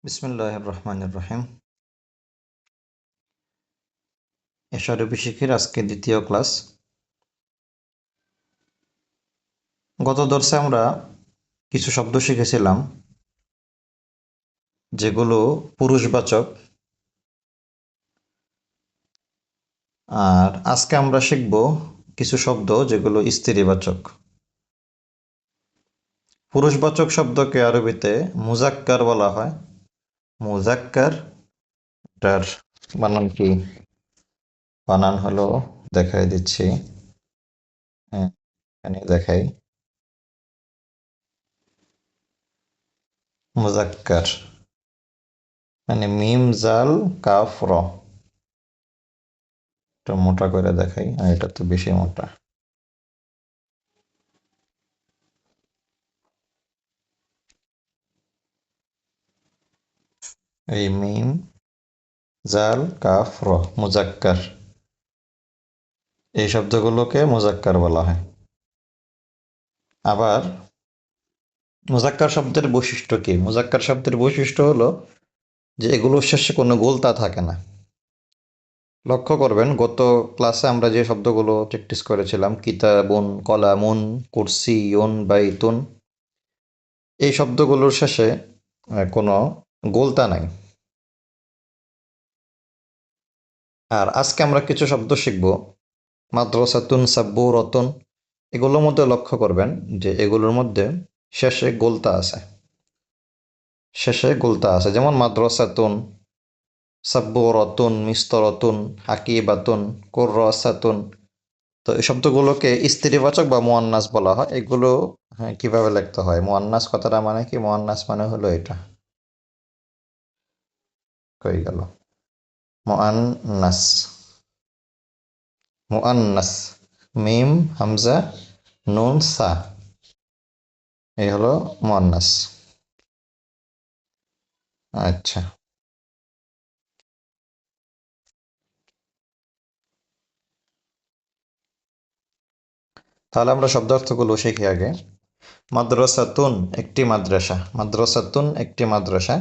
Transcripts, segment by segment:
বিসমিল্লাহির রহমানির রহিম। এশারফি শিখির আজকে দ্বিতীয় ক্লাস। গত দর্শে আমরা কিছু শব্দ শিখেছিলাম যেগুলো পুরুষবাচক, আর আজকে আমরা শিখব কিছু শব্দ যেগুলো স্ত্রীবাচক। পুরুষবাচক শব্দকে আরবিতে মুজাক্কার বলা হয়। মুজাক্কার, এটার বানান কি? বানান হলো, দেখাই দিচ্ছি। হ্যাঁ, এখানে দেখাই। মুজাক্কার মানে মিম জাল কাফ র। এটা মোটা করে দেখাই, আর এটা তো বেশি মোটা। এই মিম জাল কাফ র, মুজাক্কার। এই শব্দগুলোকে মুজাক্কার বলা হয়। আবার মুজাক্কার শব্দের বৈশিষ্ট্য কি? মুজাক্কার শব্দের বৈশিষ্ট্য হলো যে এগুলোর শেষে কোনো গোলতা থাকে না। লক্ষ্য করবেন, গত ক্লাসে আমরা যে শব্দগুলো প্র্যাকটিস করেছিলাম, কিতাবুন, কলামুন, কুরসিয়ুন, বাইতুন, এই শব্দগুলোর শেষে কোনো গোলতা নাই। আর আজকে আমরা কিছু শব্দ শিখব, মাদ্রাসাতুন, সাব্বুরাতুন। এগুলোর মধ্যে লক্ষ্য করবেন যে এগুলোর মধ্যে শেষে গোলতা আছে। যেমন মাদ্রাসাতুন, সাব্বুরাতুন, মিস্তরাতুন, হাকিবাতুন, কুররাসাতুন। তো এই শব্দগুলোকে স্ত্রীবাচক বা মুয়ান্নাস বলা হয়। এগুলো কিভাবে লিখতে হয়? মুয়ান্নাস কথাটা মানে কি? মুয়ান্নাস মানে হলো এটা, কই গেল? মুয়ান্নাস, মুয়ান্নাস, মিম হামজা নুন সা, এই হলো মুয়ান্নাস। আচ্ছা, তাহলে আমরা শব্দার্থগুলো শিখি আগে। মাদ্রাসাতুন একটি মাদ্রাসা, মাদ্রাসাতুন একটি মাদ্রাসা।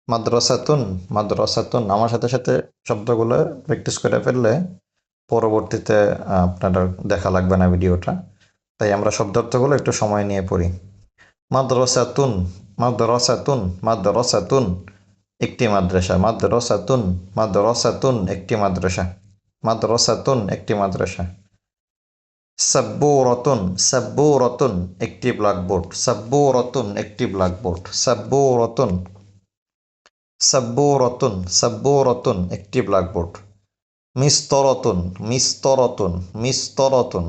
মাদ্রাসাতুন, মাদ্রাসাতুন আমার সাথে সাথে শব্দগুলো প্র্যাকটিস করে ফেললে পরবর্তীতে আপনার দেখা লাগবে না ভিডিওটা। তাই আমরা শব্দার্থগুলো একটু সময় নিয়ে পড়ি। মাদ্রাসাতুন, মাদ্রাসাতুন, মাদ্রাসাতুন একটি মাদ্রাসা, মাদ্রাসাতুন, মাদ্রাসাতুন একটি মাদ্রাসা, মাদ্রাসাতুন একটি মাদ্রাসা। সাব্বুরাতুন, সাব্বুরাতুন একটি ব্ল্যাকবোর্ড, সাব্বুরাতুন একটি ব্ল্যাকবোর্ড, সাব্বুরাতুন, সাব্বুরাতুন, সাব্বুরাতুন একটি ব্ল্যাকবোর্ড। মিস্তরাতুন, মিস্তরাতুন, মিস্তরাতুন,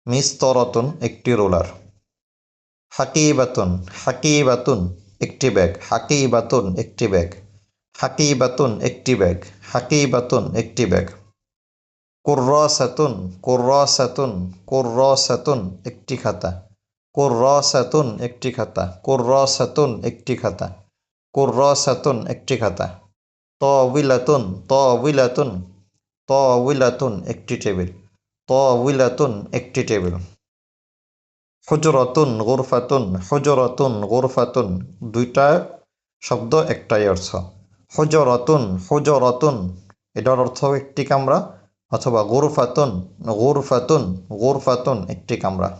মিস্তরাতুন একটি রোলার। হাকিবাতুন, হাকিবাতুন একটি ব্যাগ, হাকিবাতুন একটি ব্যাগ, হাকিবাতুন একটি ব্যাগ, হাকিবাতুন একটি ব্যাগ। কুররাসাতুন, কুররাসাতুন, কুররাসাতুন একটি খাতা, কুররাসাতুন একটি খাতা, কুররাসাতুন একটি খাতা, কুররাসাতুন একটি খাতা। তাওবিলাতুন, তাওবিলাতুন, তাওবিলাতুন একটি টেবিল, তাওবিলাতুন একটি টেবিল। হুজরাতুন, গুরফাতুন, হুজরাতুন, গুরফাতুন দুইটা শব্দ একটাই অর্থ। হুজরাতুন, হুজরাতুন এটার অর্থ একটি কামরা, অথবা গুরফাতুন, গুরফাতুন, গুরফাতুন একটি কামরা।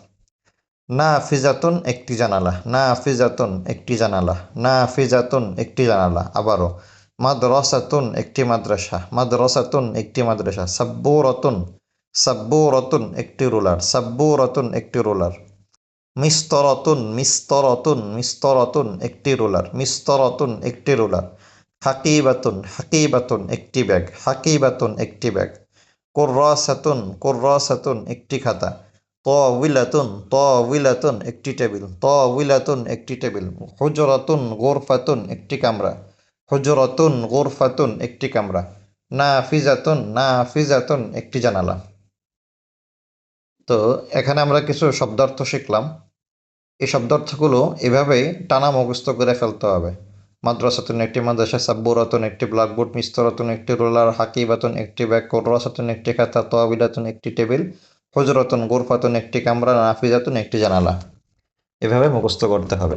নাফিজাতুন একটি জানালা, নাফিজাতুন একটি জানালা, নাফিজাতুন একটি জানালা। আবারও, মাদ্রাসাতুন একটি মাদ্রাসা, মাদ্রাসাতুন একটি মাদ্রাসা। সাব্বুরাতুন, সাব্বুরাতুন একটি রোলার, সাব্বুরাতুন একটি রোলার। মিস্তরাতুন, মিস্তরাতুন, মিস্তরাতুন একটি রোলার, মিস্তরাতুন একটি রোলার। হাকিবাতুন, হাকিবাতুন একটি ব্যাগ, হাকিবাতুন একটি ব্যাগ। কুররাসাতুন, কুররাসাতুন একটি খাতা। তাওবিলাতুন, তাওবিলাতুন একটি টেবিল, তাওবিলাতুন একটি টেবিল। হুজরাতুন, গুরফাতুন একটি কামরা, হুজরাতুন, গুরফাতুন একটি কামরা। নাফিজাতুন, নাফিজাতুন একটি জানালা। তো এখানে আমরা কিছু শব্দার্থ শিখলাম। এই শব্দার্থগুলো এভাবেই টানা মুখস্থ করে ফেলতে হবে। মাদ্রাসাতুন একটি মাদ্রাসা, সাব্বুরাতুন একটি ব্ল্যাকবোর্ড, মিস্তরাতুন একটি রোলার, হাকিবাতুন একটি ব্যাগ, কুররাসাতুন একটি খাতা, তাওবিলাতুন একটি টেবিল, হুজরাতুন, গুরফাতুন একটি কামরা, নাফিজাতুন একটি জানালা। এভাবে মুখস্থ করতে হবে।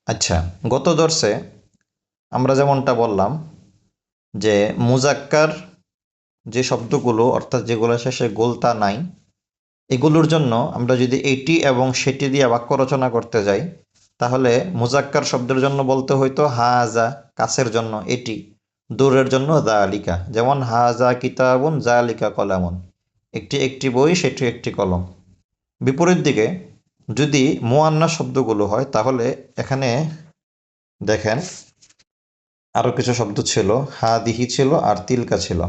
আচ্ছা, গত দর্শে আমরা যেমনটা বললাম যে মুজাক্কার যে শব্দগুলো অর্থাৎ যেগুলো শেষে গোলতা নাই, এগুলোর জন্য আমরা যদি এটি এবং সেটি দিয়ে বাক্য রচনা করতে যাই, তাহলে মুজাক্কার শব্দের জন্য বলতে হইতো হাজা, কাছের জন্য এটি, দূরের জন্য জালিকা। যেমন হাজা কিতাবুন জালিকা কলামুন, একটি একটি বই, সেটি একটি কলম। বিপরীত দিকে যদি মুয়ান্নাস শব্দগুলো হয়, তাহলে এখানে দেখেন আরও কিছু শব্দ ছিল, হাদিহি ছিল আর তিলকা ছিল,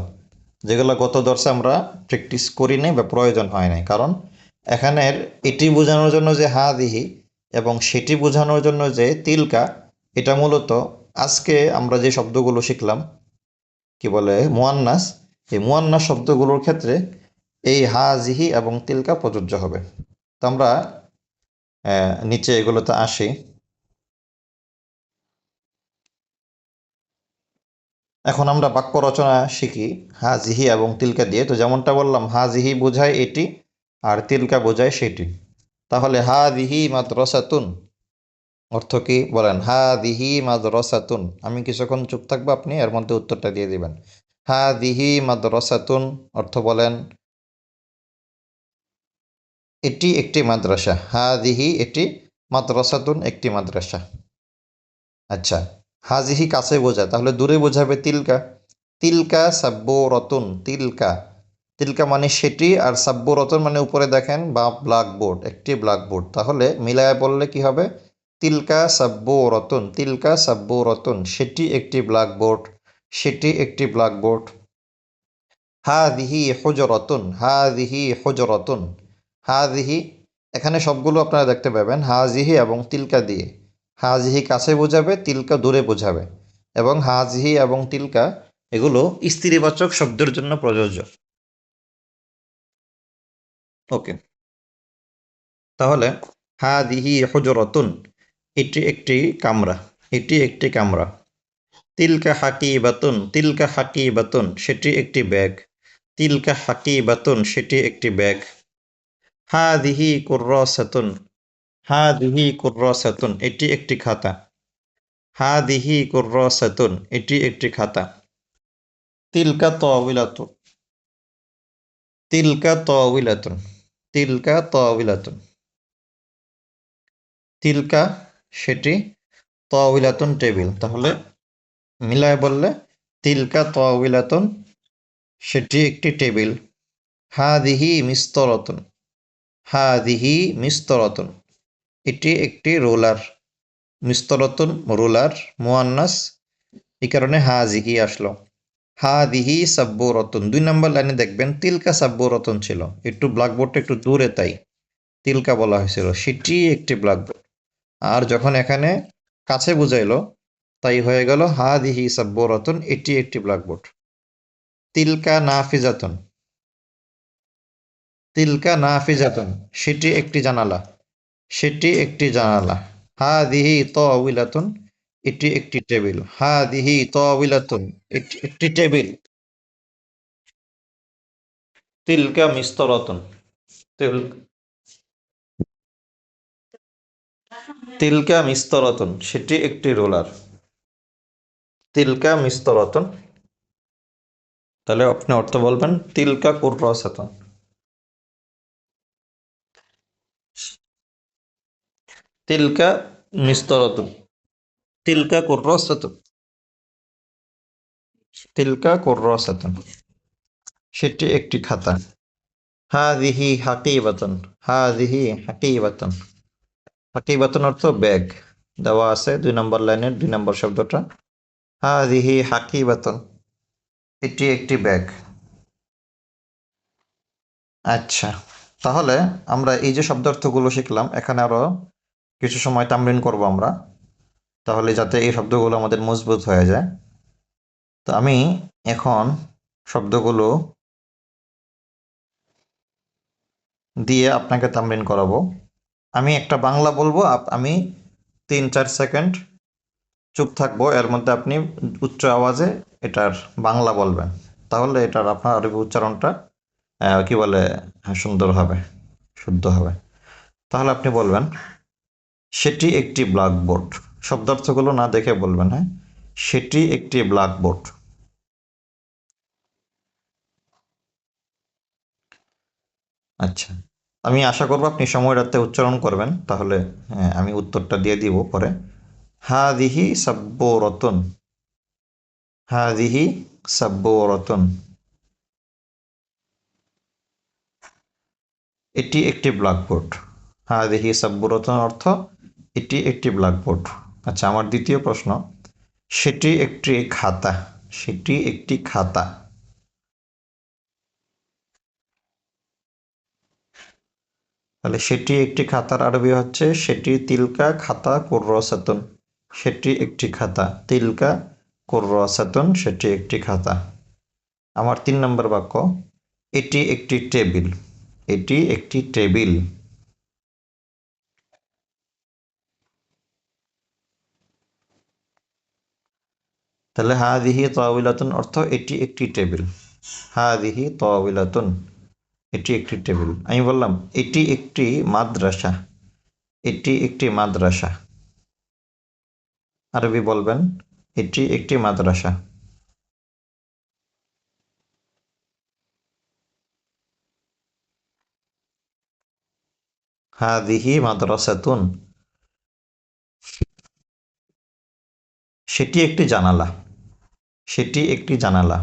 যেগুলো গত দর্শে আমরা প্র্যাকটিস করি নাই বা প্রয়োজন হয় নাই। কারণ এখানের এটি বোঝানোর জন্য যে হাদিহি এবং সেটি বোঝানোর জন্য যে তিলকা, এটা মূলত আজকে আমরা যে শব্দগুলো শিখলাম কি বলে মুয়ান্নাস, এই মুয়ান্নাস শব্দগুলোর ক্ষেত্রে এই হাজিহি এবং তিলকা প্রযোজ্য হবে। তো আমরা নিচে এগুলোতে আসি। এখন আমরা বাক্য রচনা শিখি হাজিহি এবং তিলকা দিয়ে। তো যেমনটা বললাম, হাজিহি বোঝায় এটি আর তিলকা বোঝায় সেটি। তাহলে হাদিহি মাদ্রাসাতুন অর্থ কি বলেন? হাদিহি মাদ্রাসাতুন। আমি কিছুক্ষণ চুপ থাকবো, আপনি এর মধ্যে উত্তরটা দিয়ে দিবেন। হাদিহি মাদ্রাসাতুন অর্থ বলেন এটি একটি মাদ্রাসা। হাদিহি এটি, মাদ্রাসাতুন একটি মাদ্রাসা। আচ্ছা, হাজিহি কাছে বোঝায়, তাহলে দূরে বোঝাবে তিলকা। তিলকা সাব্বুরাতুন, তিলকা, তিলকা মানে সেটি, আর সাব্বুরাতুন মানে উপরে দেখেন বা ব্ল্যাকবোর্ড, একটি ব্ল্যাকবোর্ড। তাহলে মিলায় বললে কি হবে? তিলকা সাব্বুরাতুন, তিলকা সাব্বুরাতুন, সেটি একটি ব্ল্যাকবোর্ড, সেটি একটি ব্ল্যাকবোর্ড। হাদিহি হুজরাতুন, হাদিহি হুজরাতুন, হাদিহি, এখানে সবগুলো আপনারা দেখতে পাবেন হাজিহি এবং তিলকা দিয়ে। হাজিহি কাছে বোঝাবে, তিলকা দূরে বোঝাবে, এবং হাজিহি এবং তিলকা এগুলো স্ত্রীবাচক শব্দের জন্য প্রযোজ্য। ওকে, তাহলে হাদিহি হুজরাতুন, এটি একটি কামরা, এটি একটি কামরা। তিলকা হাকিবাতুন, তিলকা হাকিবাতুন, সেটি একটি ব্যাগ, তিলকা হাকিবাতুন, সেটি একটি ব্যাগ। হাদিহি কুররাসাতুন, হাদিহি কুররাসাতুন, এটি একটি খাতা, হাদিহি কুররাসাতুন, এটি একটি খাতা। তিলকা তাওবিলাতুন, তিলকা তাওবিলাতুন, তিলকা তাওবিলাতুন, তিলকা সেটি, তাওবিলাতুন টেবিল। তাহলে মিলায় বললে তিলকা তাওবিলাতুন, সেটি একটি টেবিল। হাদিহি মিস্তরাতুন, হাদিহি মিস্তরাতুন, এটি একটি রোলার। মিস্তরাতুন রোলার, মুয়ান্নাস, এই কারণে হাজিহি আসলো। হাদিহি সাব্বুরাতুন, 2 নম্বর লাইনে দেখবেন তিলকা সাব্বুরাতুন ছিল, একটু ব্ল্যাকবোর্ডটা একটু দূরে, তাই তিলকা বলা হয়েছিল, সেটি একটি ব্ল্যাকবোর্ড। আর যখন এখানে কাছে বুঝাইলো, তাই হয়ে গেল হাদিহি সাব্বুরাতুন, এটি একটি ব্ল্যাকবোর্ড। তিলকা নাফিজাতুন, তিলকা নাফিজাতুন, সেটি একটি জানালা, সেটি একটি জানালা। হাদিহি তাওবিলাতুন, এটি একটি টেবিল, হাদিহি তাওবিলাতুন, এটি একটি টেবিল। তিলকা মিস্তরাতুন, তিলকা মিস্তরাতুন, সেটি একটি রোলার। তিলকা মিস্তরাতুন, তাহলে আপনি অর্থ বলবেন তিলকা কুররাসাতুন। তিলকা মিস্তরাতুন, তিলকা কুররাসাতুন, তিলকা কুররাসাতুন, সেটি একটি খাতা। হাদিহি হাকিবাতুন, হাদিহি হাকিবাতুন, হাকিবাতুন অর্থ ব্যাগ, দেওয়া আছে 2 নম্বর লাইনের 2 নম্বর শব্দটা। হাদিহি হাকিবাতুন, এটি একটি ব্যাগ। আচ্ছা, তাহলে আমরা এই যে শব্দার্থগুলো শিখলাম, এখানে আরো কিছু সময় তামরিন করব আমরা, তাহলে যাতে এই শব্দগুলো আমাদের মজবুত হয়ে যায়। তো আমি এখন শব্দগুলো দিয়ে আপনাকে তামরিন করাবো। আমি একটা বাংলা বলবো, আমি 3-4 সেকেন্ড চুপ থাকবো, এর মধ্যে আপনি উচ্চ আওয়াজে এটার বাংলা বলবেন, তাহলে এটার আপনার আরবি উচ্চারণটা কি বলে সুন্দর হবে, শুদ্ধ হবে। তাহলে আপনি বলবেন সেটি একটি ব্ল্যাকবোর্ড, শব্দার্থগুলো না দেখে বলবেন, হ্যাঁ। সেটি একটি ব্ল্যাকবোর্ড। আচ্ছা, আমি আশা করব আপনি সময় রাতে উচ্চারণ করবেন, তাহলে হ্যাঁ, আমি উত্তরটা দিয়ে দিব পরে। হাদিহি সাব্বুরাতুন। হাদিহি সাব্বুরাতুন। এটি একটি ব্ল্যাকবোর্ড। হাদিহি সাব্বুরাতুন অর্থ এটি একটি ব্ল্যাকবোর্ড। আচ্ছা, আমার দ্বিতীয় প্রশ্ন, সেটি একটি খাতা। সেটি একটি খাতা। তাহলে সেটি একটি খাতার আরবি হচ্ছে সেটি তিলকা খাতা কুররাসাতুন। সেটি একটি খাতা তিলকা কুররাসাতুন, সেটি একটি খাতা। আমার 3 নম্বর বাক্য, এটি একটি টেবিল। এটি একটি টেবিল। তাহলে হাদিহি তাওয়িলাতুন অর্থ এটি একটি টেবিল। হাদিহি তাওয়িলাতুন, এটি একটি টেবিল। আমি বললাম এটি একটি মাদ্রাসা। এটি একটি মাদ্রাসা। আরবি বলবেন এটি একটি মাদ্রাসা। হাদিহি মাদ্রাসাতুন, সেটি একটি জানালা। সেটি একটি জানালা।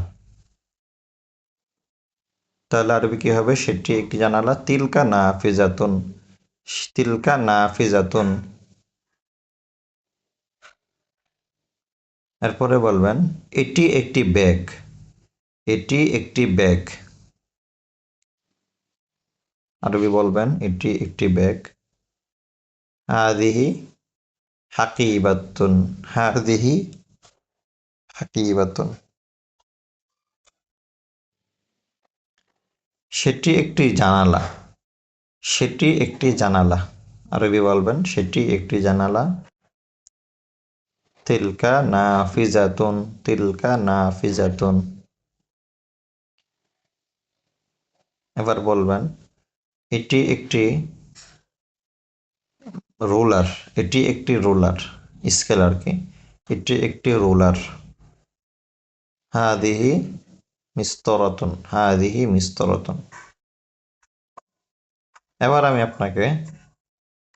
তাহলে আরবি কি হবে? সেটি একটি জানালা তিলকা নাফিজাতুন। তিলকা নাফিজাতুন। এরপরে বলবেন এটি একটি ব্যাগ। এটি একটি ব্যাগ। আরবি বলবেন এটি একটি ব্যাগ। হাদিহি হাকিবাতুন। হাদিহি হাকিবাতুন। সেটি একটি জানালা। সেটি একটি জানালা। আরবি বলবেন সেটি একটি জানালা। তিলকা নাফিজাতুন। তিলকা নাফিজাতুন। এবার বলবেন এটি একটি রোলার। এটি একটি রোলার, স্কেল আর কি। এটি একটি রোলার। হাদিহি মিস্তরাতুন। হাদিহি মিস্তরাতুন। এবার আমি আপনাকে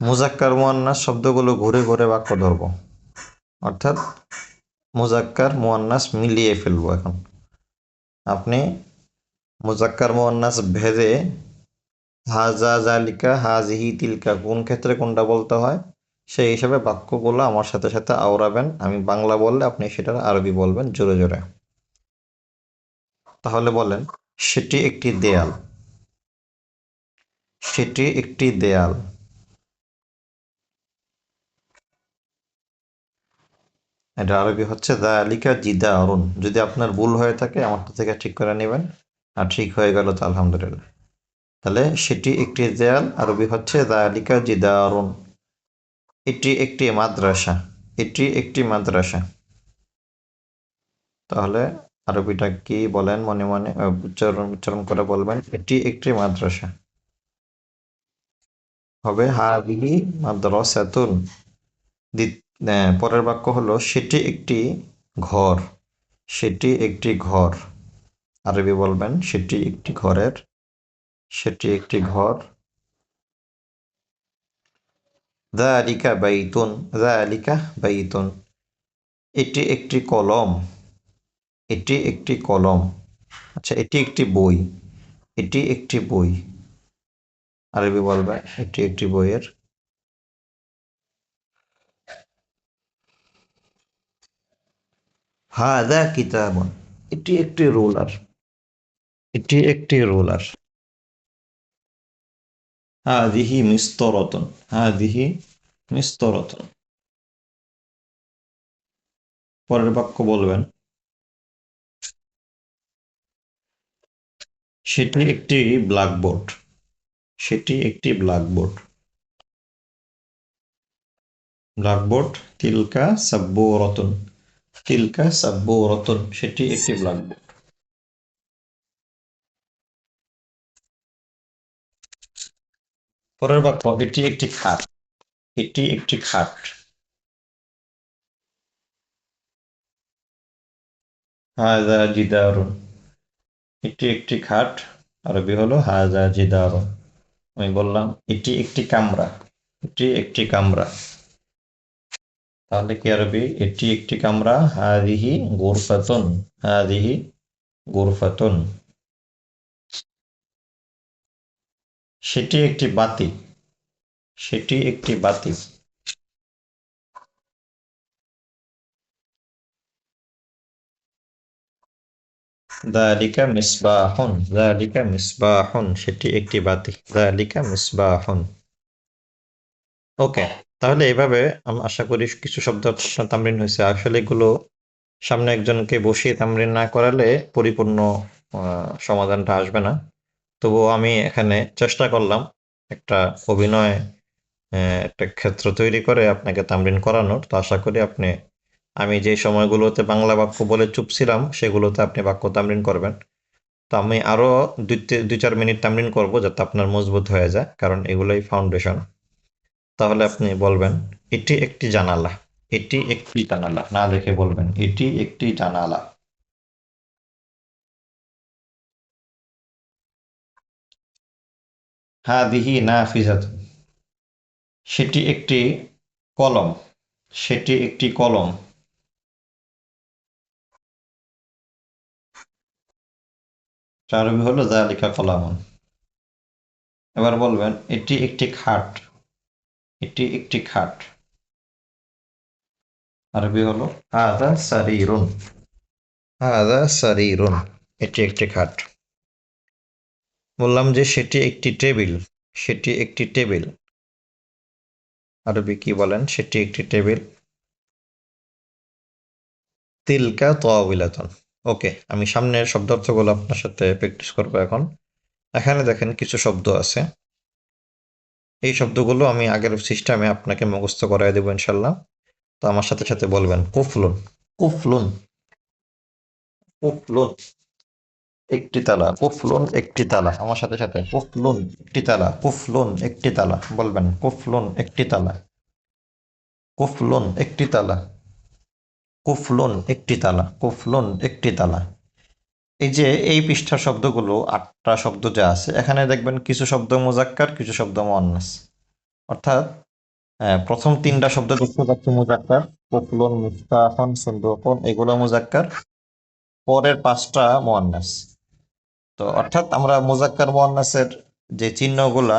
মুজাক্কার মুয়ান্নাস শব্দগুলো ঘুরে ঘুরে বাক্য ধরবো, অর্থাৎ মুজাক্কার মুয়ান্নাস মিলিয়ে ফেলবো এখন। আপনি মুজাক্কার মুয়ান্নাস ভেদে হাজা জালিকা হাজিহি তিলকা কোন ক্ষেত্রে কোনটা বলতে হয় সেই হিসাবে বাক্যগুলো আমার সাথে সাথে আওড়াবেন। আমি বাংলা বললে আপনি সেটার আরবি বলবেন জোরে জোরে। তাহলে বলেন সেটি একটি দেয়াল। সেটি একটি দেয়াল। এটা আরবি হচ্ছে যালিকা জিদারুন। যদি আপনার ভুল হয়ে থাকে আমারটা থেকে ঠিক করে নেবেন, আর ঠিক হয়ে গেল তো আলহামদুলিল্লাহ। তাহলে সেটি একটি দেয়াল আরবি হচ্ছে যালিকা জিদারুন। এটি একটি মাদ্রাসা। এটি একটি মাদ্রাসা। তাহলে আরবিটা কি বলেন মনে মনে উচ্চারণ উচ্চারণ করে বলবেন এটি একটি মাদ্রাসা। হবে হাদিহি মাদ্রাসাতুন। পরের বাক্য হলো সেটি একটি ঘর। সেটি একটি ঘর। আরবি বলবেন সেটি একটি ঘরের। সেটি একটি ঘর। যালিকা বাইতুন। যালিকা বাইতুন। এটি একটি কলম। এটি একটি কলম। আচ্ছা, এটি একটি বই। এটি একটি বই। আরবি বলবেন এটি একটি বইয়ের। হাদা কিতাবুন। এটি একটি রোলার। এটি একটি রোলার। হাদিহি মিস্তরাতুন। হাদিহি মিস্তরাতুন। পরের বাক্য বলবেন সেটি একটি ব্ল্যাকবোর্ড। সেটি একটি ব্ল্যাকবোর্ড। ব্ল্যাকবোর্ড তিলকা সাব্বুরাতুন। তিলকা সাব্বুরাতুন, সেটি একটি ব্ল্যাকবোর্ড। পরের বাক্য এটি একটি খাট। এটি একটি খাট। হাজা জিদারুন, এটি একটি খাট। আরবি হলো হাজা জিদারুন। আমি বললাম এটি একটি কামরা, এটি একটি কামরা। তাহলে কি আরবি? এটি একটি কামরা, হাদিহি গুরফাতুন, হাদিহি গুরফাতুন। সেটি একটি বাতি, সেটি একটি বাতি। যালিকা মিসবাহুন, যালিকা মিসবাহুন, সেটি একটি বাতি। যালিকা মিসবাহুন। ওকে, তাহলে এভাবে আমি আশা করি কিছু শব্দ আপনার তামরিন হয়েছে। আসলে এগুলো সামনে একজনকে বসিয়ে তামরিন না করালে পরিপূর্ণ সমাধানটা আসবে না। তবুও আমি এখানে চেষ্টা করলাম একটা অভিনয়, একটা ক্ষেত্র তৈরি করে আপনাকে তামরিন করানোর। তো আশা করি আপনি, আমি যে সময়গুলোতে বাংলা বাক্য বলে চুপ ছিলাম সেগুলোতে আপনি বাক্য তামরিন করবেন। তো আমি আরো 2-4 মিনিট তামরিন করব যাতে আপনার মজবুত হয়ে যায়, কারণ এগুলোই ফাউন্ডেশন। তাহলে আপনি বলবেন এটি একটি জানালা, এটি একটি জানালা, না দেখে বলবেন এটি একটি জানালা। হাদিহি নাফিজাতুন, সেটি একটি কলম, সেটি একটি কলম। আরবি হলো যালিকা কলামুন। এবার বলবেন এটি একটি খাট, এটি একটি খাট। আরবি হলো হাদা সারিরুন, হাদা সারিরুন, এটি একটি খাট। বললাম যে সেটি একটি টেবিল, সেটি একটি টেবিল। আরবি কি বলেন? সেটি একটি টেবিল। তিলকা তাওবিলাতুন। ওকে, আমি সামনের শব্দার্থগুলো আপনার সাথে প্র্যাকটিস করবো এখন। এখানে দেখেন কিছু শব্দ আছে। এই শব্দগুলো আমি আগের সিস্টেমে আপনাকে মুখস্থ করাই দেবো ইনশাল্লাহ। তো আমার সাথে সাথে বলবেন কুফলুন, কুফলুন, কুফলুন, একটি তালা, কুফলুন একটি তালা। আমার সাথে সাথে কুফলুন একটি তালা, কুফলুন একটি তালা। বলবেন কুফলুন একটি তালা, কুফলুন একটি তালা, কুফলুন একটি তালা, কুফলুন একটি তালা। এই যে এই পৃষ্ঠার শব্দগুলো 8টা শব্দ যা আছে, এখানে দেখবেন কিছু শব্দ মুজাক্কার, কিছু শব্দ মুয়ান্নাস। অর্থাৎ প্রথম 3টা শব্দ দেখতে পাচ্ছি মুজাক্কার, কুফলুন, মিফতাহুন, সুন্দুকুন, এগুলো মুজাক্কার। পরের 5টা মুয়ান্নাস। তো অর্থাৎ আমরা মুজাক্কার মুয়ান্নাসের যে চিহ্নগুলা,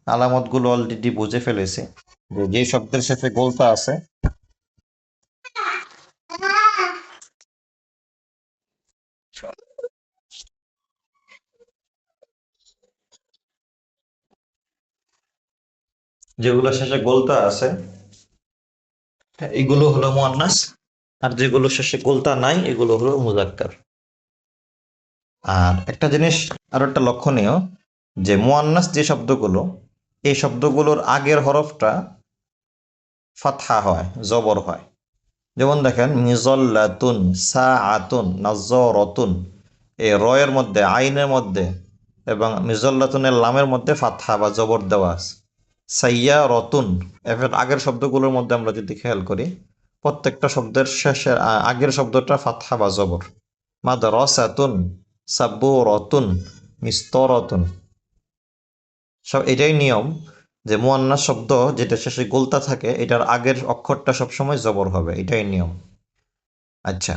আলামতগুলো অলরেডি বুঝে ফেলেছি। যে শব্দের শেষে গোলতা আছে, যেগুলো শেষে গোলতা আছে, এগুলো হলো মুয়ান্নাস। আর যেগুলো শেষে গোলতা নাই এগুলো হলো মুজাক্কার। আর একটা জিনিস, আরো একটা লক্ষণীয়, যে মুয়ান্নাস যে শব্দগুলো, এই শব্দগুলোর আগের হরফটা ফাতহা হয়, জবর হয়। যেমন দেখেন মিজল্লাতুন, সাআতুন, নাজ্জারাতুন। এই রয়ের মধ্যে, আইনের মধ্যে এবং মিজল্লাতুনের লামের মধ্যে ফাতহা বা জবর দেওয়া আছে। সাইয়্যারাতুন, এর আগের শব্দগুলোর মধ্যে আমরা যদি খেয়াল করি, প্রত্যেকটা শব্দের শেষে আগের শব্দটা ফাতহা বা জবর। মাদ্রাসাতুন, সাব্বুরাতুন, মিস্তরাতুন। সব এটাই নিয়ম, যে মুয়ান্নাস শব্দ যেটা শেষে গোলতা থাকে এটার আগের অক্ষরটা সবসময় জবর হবে, এটাই নিয়ম। আচ্ছা,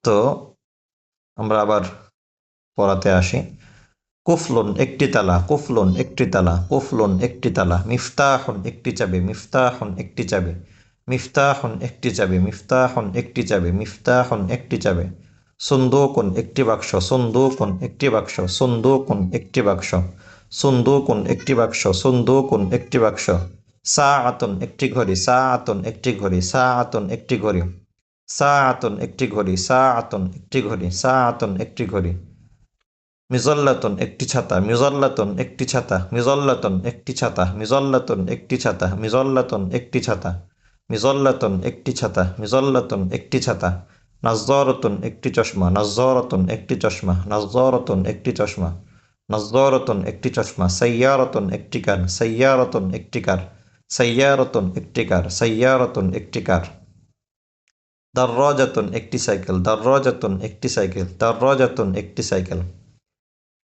তো আমরা আবার পড়াতে আসি। কুফলুন একটি তালা, কুফলুন একটি তালা, কুফলুন একটি তালা। মিফতাহুন একটি চাবি, মিফতাহুন একটি চাবি, মিফতাহুন একটি চাবি, মিফতাহুন একটি চাবি, মিফতাহুন একটি চাবি। সুন্দুকুন একটি বাক্স, সুন্দুকুন একটি বাক্স, সুন্দুকুন একটি বাক্স, সুন্দুকুন একটি বাক্স, সুন্দুকুন একটি বাক্স। সাআতুন একটি ঘড়ি, সাআতুন একটি ঘড়ি, সাআতুন একটি ঘড়ি, সাআতুন একটি ঘড়ি, সাআতুন একটি ঘড়ি, সাআতুন একটি ঘড়ি। মিজল্লাতুন একটি ছাতা, মিজল্লাতুন একটি ছাতা, মিজল্লাতুন একটি ছাতা, মিজল্লাতুন একটি ছাতা, মিজল্লাতুন একটি ছাতা, মিজল্লাতুন একটি ছাতা, মিজল্লাতুন একটি ছাতা। নাজ্জারাতুন একটি চশমা, নাজ্জারাতুন একটি চশমা, নাজ্জারাতুন একটি চশমা, নাজ্জারাতুন একটি চশমা। সাইয়্যারাতুন একটি কার, সাইয়্যারাতুন একটি কার, সাইয়্যারাতুন একটি কার, সাইয়্যারাতুন একটি কার। দাররাজাতুন একটি সাইকেল, দাররাজাতুন একটি সাইকেল, দাররাজাতুন একটি সাইকেল।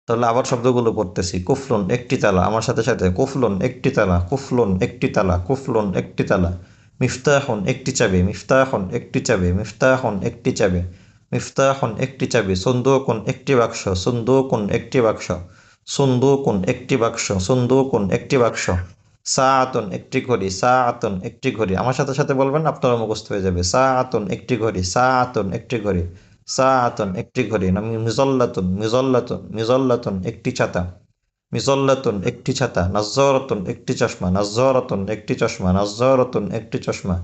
তাহলে আবার শব্দগুলো পড়তেছি। কুফলুন একটি তালা, আমার সাথে সাথে। কুফলুন একটি তালা, কুফলুন একটি তালা, কুফলুন একটি তালা। মিফতাহুন একটি চাবি, মিফতাহুন একটি চাবি, মিফতাহুন একটি চাবি, মিফতাহুন একটি চাবি। সুন্দুকুন একটি বাক্স, সুন্দুকুন একটি বাক্স, সুন্দুকুন একটি বাক্স, সুন্দুকুন একটি বাক্স। সাআতুন একটি ঘড়ি, সাআতুন একটি ঘড়ি। আমার সাথে সাথে বলবেন, আপনারা মুখস্থ হয়ে যাবে। সাআতুন একটি ঘড়ি, সাআতুন একটি ঘড়ি, সাআতুন একটি ঘড়ি। না মিজল্লাতুন, মিজল্লাতুন, মিজল্লাতুন একটি ছাতা, মিজল্লাতুন একটি ছাতা। নাজ্জারাতুন একটি চশমা, নাজ্জারাতুন একটি চশমা, নাজ্জারাতুন একটি চশমা।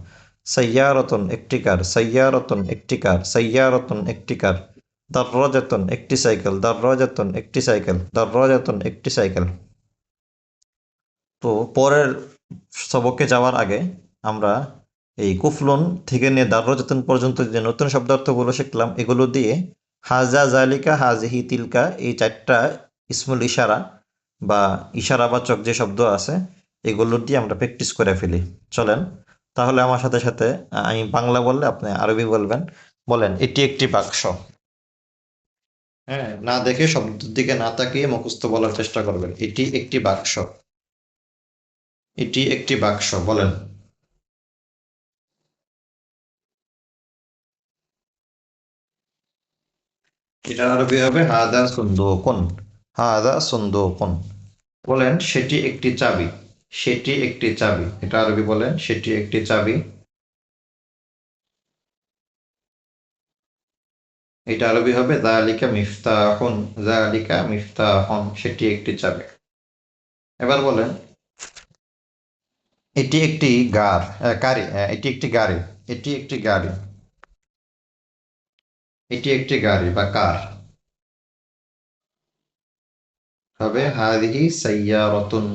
সাইয়ারাতুন একটি কার, সাইয়ারাতুন একটি কার, সাইয়ারাতুন একটি কার। দাররাজাতুন একটি সাইকেল, দাররাজাতুন একটি সাইকেল, দাররাজাতুন একটি সাইকেল। তো পরের সবকে যাওয়ার আগে আমরা এই কুফলুন থেকে নিয়ে দাররাজাতুন পর্যন্ত যে নতুন শব্দার্থগুলো শিখলাম, এগুলো দিয়ে হাজা, জালিকা, হাজিহি, তিলকা, এই 4টা ইসমুল ইশারা বা ইশারাবাচক যে শব্দ আছে, এগুলো দিয়ে আমরা প্র্যাকটিস করে ফেলি। চলেন তাহলে আমার সাথে সাথে, আমি বাংলা বললে আপনি আরবি বলবেন। বলেন, এটি একটি বাক্স। হ্যাঁ, না দেখে শব্দের দিকে না তাকিয়ে মুখস্থ বলার চেষ্টা করবেন। এটি একটি বাক্স, এটি একটি বাক্স। বলেন। এটা আরবি হবে হাদা সুন্দুকুন, হাদা সুন্দুকুন। বলেন, সেটি একটি চাবি, সেটি একটি চাবি। এটা আরবি বলেন, সেটি একটি চাবি। এটা আরবি হবে যালিকা মিফতাহুন, যালিকা মিফতাহুন, সেটি একটি চাবি। এবার বলেন, এটি একটি গাড়ি, এটি একটি গাড়ি, এটি একটি গাড়ি, এটি একটি গাড়ি বা কার। হবে হাদিহি সাইয়ারাতুন,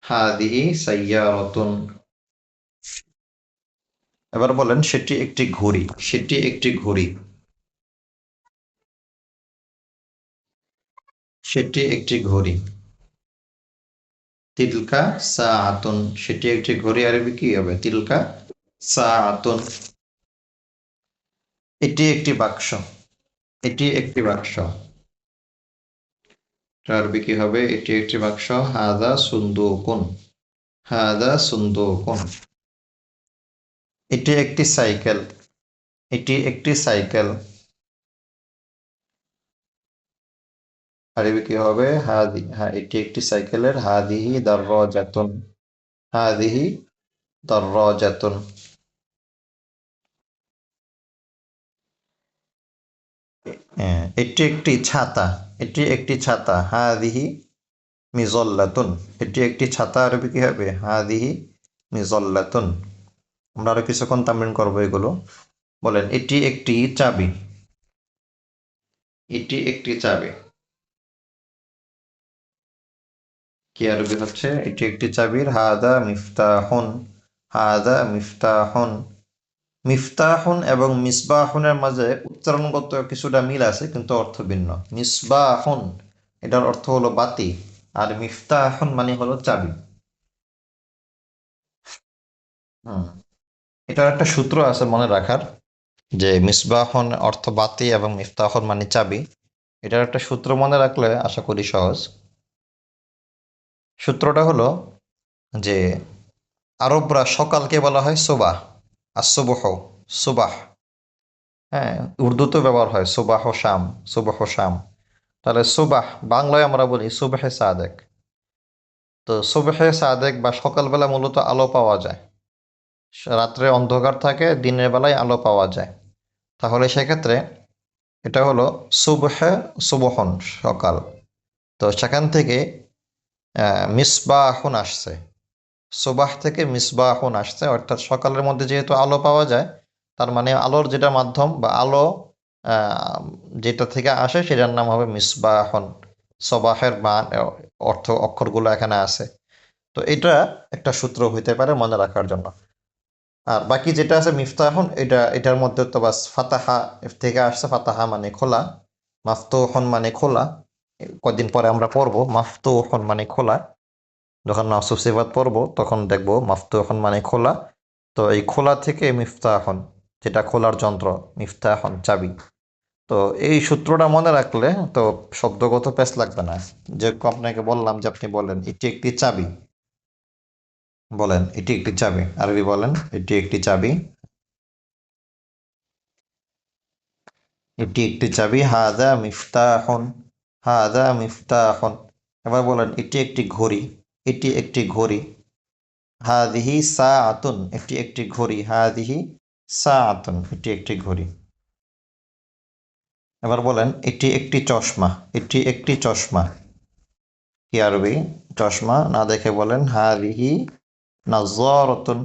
হাদিহি সাইয়ারাতুন। এবার বলেন, সেটি একটি ঘড়ি, সেটি একটি ঘড়ি, সেটি একটি ঘড়ি। তিলকা সাআতুন, সেটি একটি ঘড়ি। আরবি কি হবে? তিলকা সাআতুন। এটি একটি বাক্স, এটি একটি বাক্স। আরবি কি হবে? এটি একটি বাক্স। হাদা সুন্দুকুন, হাদা সুন্দুকুন। এটি একটি সাইকেল, এটি একটি সাইকেল। আরবি কি হবে? এটি একটি সাইকেলের। হাদিহি দাররাজাতুন, হাদিহি দাররাজাতুন। এটি একটি ছাতা, এটি একটি ছাতা। হাদিহি মিজল্লাতুন, এটি একটি ছাতা। আরবি কি হবে? হাদিহি মিজল্লাতুন। আমরা আরো কিছুক্ষণ তামরিন করবো এগুলো। বলেন, এটি একটি চাবি, এটি একটি চাবি। কি আরবি হচ্ছে? এটি একটি চাবির। হাদা মিফতাহুন, হাদা মিফতাহুন। মিফতাহুন এবং মিসবাহুনের মাঝে উচ্চারণগত কিছুটা মিল আছে, কিন্তু অর্থ ভিন্ন। মিসবাহুন এটার অর্থ হলো বাতি, আর মিফতাহুন মানে হলো চাবি। হুম, এটার একটা সূত্র আছে মনে রাখার, যে মিসবাহন অর্থ বাতি এবং মিফতাহন মানে চাবি। এটার একটা সূত্র মনে রাখলে আশা করি সহজ। সূত্রটা হলো যে আরবরা সকালকে বলা হয় সুবাহ, আর সুবহ, সুবাহ। হ্যাঁ, উর্দুতেও ব্যবহার হয় সুবাহ শাম, সুবহ শাম। তাহলে সুবাহ বাংলায় আমরা বলি সুবহে সাদেক। তো সুবহে সাদেক বা সকালবেলা মূলত আলো পাওয়া যায়। রাত্রে অন্ধকার থাকে, দিনের বেলায় আলো পাওয়া যায়। তাহলে সেক্ষেত্রে এটা হলো সুবহে, সুবহন সকাল। তো সেখান থেকে মিসবাহুন আসছে, সুবাহ থেকে মিসবাহুন আসছে, অর্থাৎ সকালের মধ্যে যেহেতু আলো পাওয়া যায়, তার মানে আলোর যেটা মাধ্যম বা আলো যেটা থেকে আসে সেটার নাম হবে মিসবাহুন। সবাহের মান অক্ষরগুলো এখানে আছে। তো এটা একটা সূত্র হইতে পারে মনে রাখার জন্য। আর বাকি যেটা আছে মিফতাহুন, এটার মধ্যে তো বাস ফাতাহা থেকে আসছে। ফাতাহা মানে খোলা, মাফতুহুন মানে খোলা। কদিন পরে আমরা পড়বো মাফতুহুন মানে খোলা। যখন মাসুফ সিফাত পড়বো তখন দেখবো মাফতুহুন মানে খোলা। তো এই খোলা থেকে মিফতাহুন, যেটা খোলার যন্ত্র, মিফতাহন চাবি। তো এই সূত্রটা মনে রাখলে তো শব্দগত প্যাচ লাগবে না। যেরকম আপনাকে বললাম যে আপনি বলেন এটি একটি চাবি, বলেন এটি একটি চাবি, আরবি বলেন এটি একটি চাবি, এটি একটি চাবি, হাদা মিফতাহন, হাদা মিফতাহন। এবার বলেন এটি একটি ঘড়ি, এটি একটি ঘড়ি, হাদিহি সাআতুন, এটি একটি ঘড়ি, হাদিহি সাআতুন, এটি একটি ঘড়ি। এবার বলেন এটি একটি চশমা, এটি একটি চশমা, কি আরবি? চশমা। না দেখে বলেন হাদিহি নাজ্জারাতুন।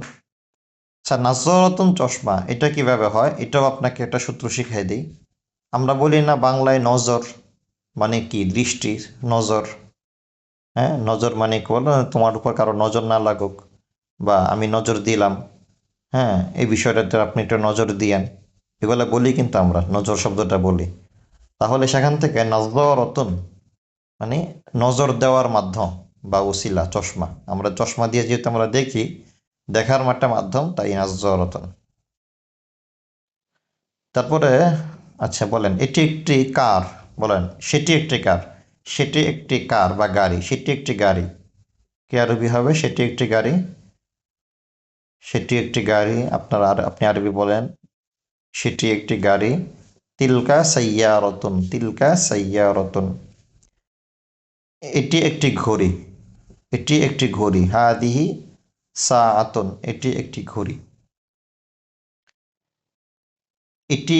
আচ্ছা, নাজ্জারাতুন চশমা, এটা কিভাবে হয় এটাও আপনাকে একটা সূত্র শিখাই দিই। আমরা বলি না বাংলায় নজর মানে কি? দৃষ্টি, নজর। হ্যাঁ, নজর মানে কি বলো, তোমার উপর কারো নজর না লাগুক, বা আমি নজর দিলাম, হ্যাঁ এই বিষয়টাতে আপনি একটু নজর দিয়েন, এগুলো বলি কিন্তু আমরা নজর শব্দটা বলি। তাহলে সেখান থেকে নাজরতুন মানে নজর দেওয়ার মাধ্যম বা উসিলা, চশমা। আমরা চশমা দিয়ে যেহেতু আমরা দেখি, দেখার একটা মাধ্যম, তাই নাজরতুন। তারপরে আচ্ছা বলেন এটি একটি কার, বলেন সেটি একটি কার, সেটি একটি কার বা গাড়ি, সেটি একটি গাড়ি, কি আরবি হবে? সেটি একটি গাড়ি, সেটি একটি গাড়ি। আপনি আরবি বলেন সেটি একটি গাড়ি, তিলকা সাইয়ারতুন, তিলকা সাইয়ারতুন। এটি একটি ঘড়ি, এটি একটি ঘড়ি, হাদিহি সাআতুন, এটি একটি ঘড়ি। এটি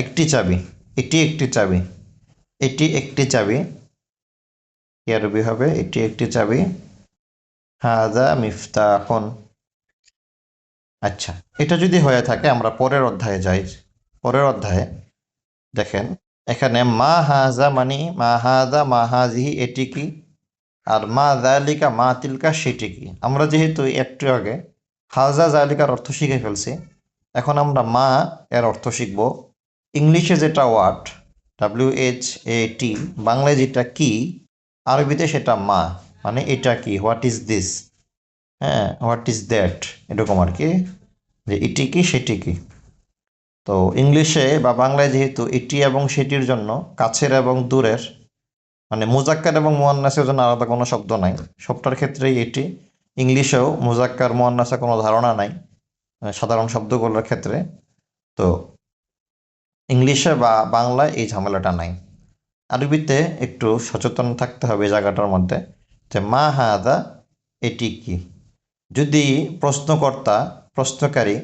একটি চাবি, এটি একটি চাবি, এটি একটি চাবি, কি আরবি হবে? এটি একটি চাবি, হাদা মিফতাহুন। আচ্ছা, এটা যদি হয়ে থাকে আমরা পরের অধ্যায়ে যাই। পরের অধ্যায়ে দেখেন এখানে মা হাজা মানে মা হাজা মা হাজিহি এটি কি, আর মা জালিকা মা তিলকা সেটি কি। আমরা যেহেতু একটু আগে হাজা জালিকার অর্থ শিখে ফেলছি, এখন আমরা মা এর অর্থ শিখব। ইংলিশে যেটা ওয়াট, WHAT, বাংলায় যেটা কি, আরবিতে সেটা মা, মানে এটা কি, হোয়াট ইজ দিস, হ্যাঁ হোয়াট ইজ দ্যাট, এরকম আর কি, যে এটি কি সেটি কি। তো ইংলিশে বা বাংলায় যেহেতু এটি এবং সেটির জন্য কাছের এবং দূরের, মানে মুজাক্কার এবং মুয়ান্নাসের জন্য আলাদা কোনো শব্দ নাই, সবটার ক্ষেত্রেই এটি। ইংলিশেও মুজাক্কার মুয়ান্নাসের কোনো ধারণা নাই সাধারণ শব্দগুলোর ক্ষেত্রে। তো ইংলিশে বা বাংলায় এই ঝামেলাটা নাই। আরবিতে একটু সচেতন থাকতে হবে এই জায়গাটার মধ্যে, যে মা হাদা এটি কি। যদি প্রশ্নকর্তা, প্রশ্নকারী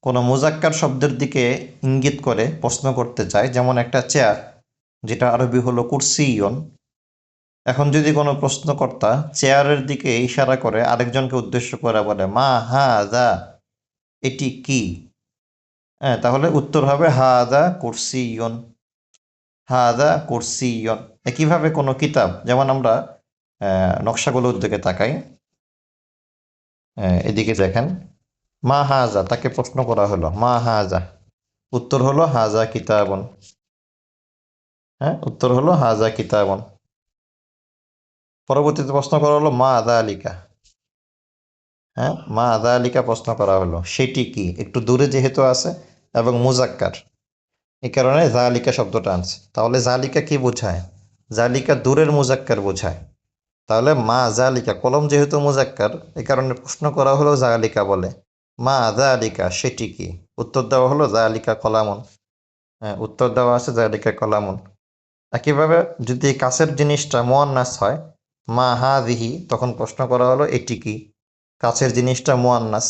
কোনো মুজাক্কার শব্দের দিকে ইঙ্গিত করে প্রশ্ন করতে চায়, যেমন একটা চেয়ার, যেটা আরবি হলো কুরসিয়ন। এখন যদি কোনো প্রশ্নকর্তা চেয়ারের দিকে ইশারা করে আরেকজনকে উদ্দেশ্য করে বলে মা হাদা এটি কি, হ্যাঁ তাহলে উত্তর হবে হাদা কুরসিয়ন, হাদা কুরসিয়ন। একইভাবে কোনো কিতাব, যেমন আমরা নকশাগুলোর দিকে তাকাই, এদিকে দেখেন মা হাজা, তাকে প্রশ্ন করা হলো মা হাজা, উত্তর হলো হাজা কিতাবন, হ্যাঁ উত্তর হলো হাজা কিতাবন। পরবর্তীতে প্রশ্ন করা হলো মা আদা আলিকা, হ্যাঁ মা আদা আলিকা প্রশ্ন করা হলো সেটি কি, একটু দূরে যেহেতু আছে এবং মুজাক্কার, এই কারণে জালিকা শব্দটা আনছে। তাহলে জালিকা কি বোঝায়? জালিকা দূরের মুজাক্কার বোঝায়। তাহলে মা জালিকা, কলম যেহেতু মুজাক্কার, এই কারণে প্রশ্ন করা হলো জালিকা বলে, মা জালিকা সেটি কি, উত্তর দেওয়া হলো জালিকা কলামন, হ্যাঁ উত্তর দেওয়া আছে জালিকা কলামন। একইভাবে যদি কাছের জিনিসটা মুয়ান্নাস হয় মা হাদিহি, তখন প্রশ্ন করা হলো এটি কি, কাছের জিনিসটা মুয়ান্নাস।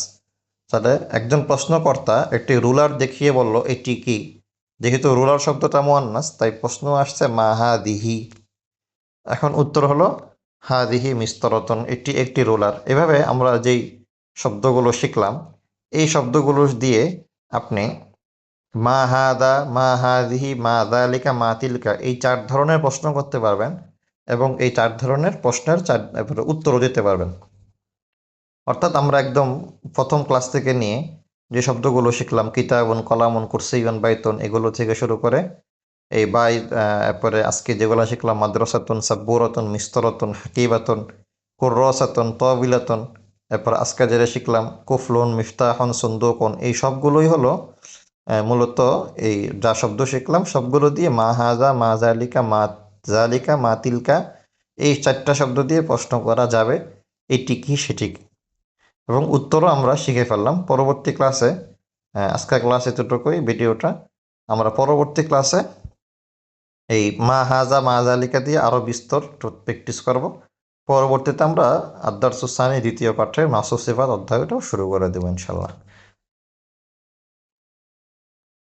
তাহলে একজন প্রশ্নকর্তা একটি রুলার দেখিয়ে বলল এটি কি, যেহেতু রুলার শব্দটা মুয়ান্নাস তাই প্রশ্ন আসছে মা হাদিহি। এখন উত্তর হলো হাদিহি মিস্তরতন, এটি একটি রুলার। এভাবে আমরা যেই শব্দগুলো শিখলাম, এই শব্দগুলো দিয়ে আপনি মা হাদা মা হাদিহি মা দালিকা মা তিলকা এই 4 ধরনের প্রশ্ন করতে পারবেন, এবং এই 4 ধরনের প্রশ্নের উত্তরও দিতে পারবেন। অর্থাৎ আমরা একদম প্রথম ক্লাস থেকে নিয়ে যে শব্দগুলো শিখলাম, কিতাবুন কলামুন কুরসিয়ুন বাইতুন, এগুলো থেকে শুরু করে এই বাই, এরপরে আজকে যেগুলো শিখলাম মাদ্রাসাতুন সাব্বুরাতুন মিস্তরাতুন হাকিবাতুন কুররাসাতুন তাবিলাতুন, এরপর আজকে যেটা শিখলাম কুফলুন মিফতাহুন সুন্দুকুন, এই সবগুলোই হলো মূলত এই যা শব্দ শিখলাম সবগুলো দিয়ে মা হাজা, মা জালিকা, মা জালিকা, মা তিলকা এই 4টা শব্দ দিয়ে প্রশ্ন করা যাবে এটি কি সেটি কি, এবং উত্তরও আমরা শিখে ফেললাম। পরবর্তী ক্লাসে আজকের ক্লাস এতটুকুই ভিডিওটা, আমরা পরবর্তী ক্লাসে এই মা হাজা মা জালিকা দিয়ে আরও বিস্তর প্র্যাকটিস করব। পরবর্তীতে আমরা আদার্সুসানি দ্বিতীয় পাঠের মাসুস সিফাত অধ্যায়টাও শুরু করে দেবো ইনশাল্লাহ।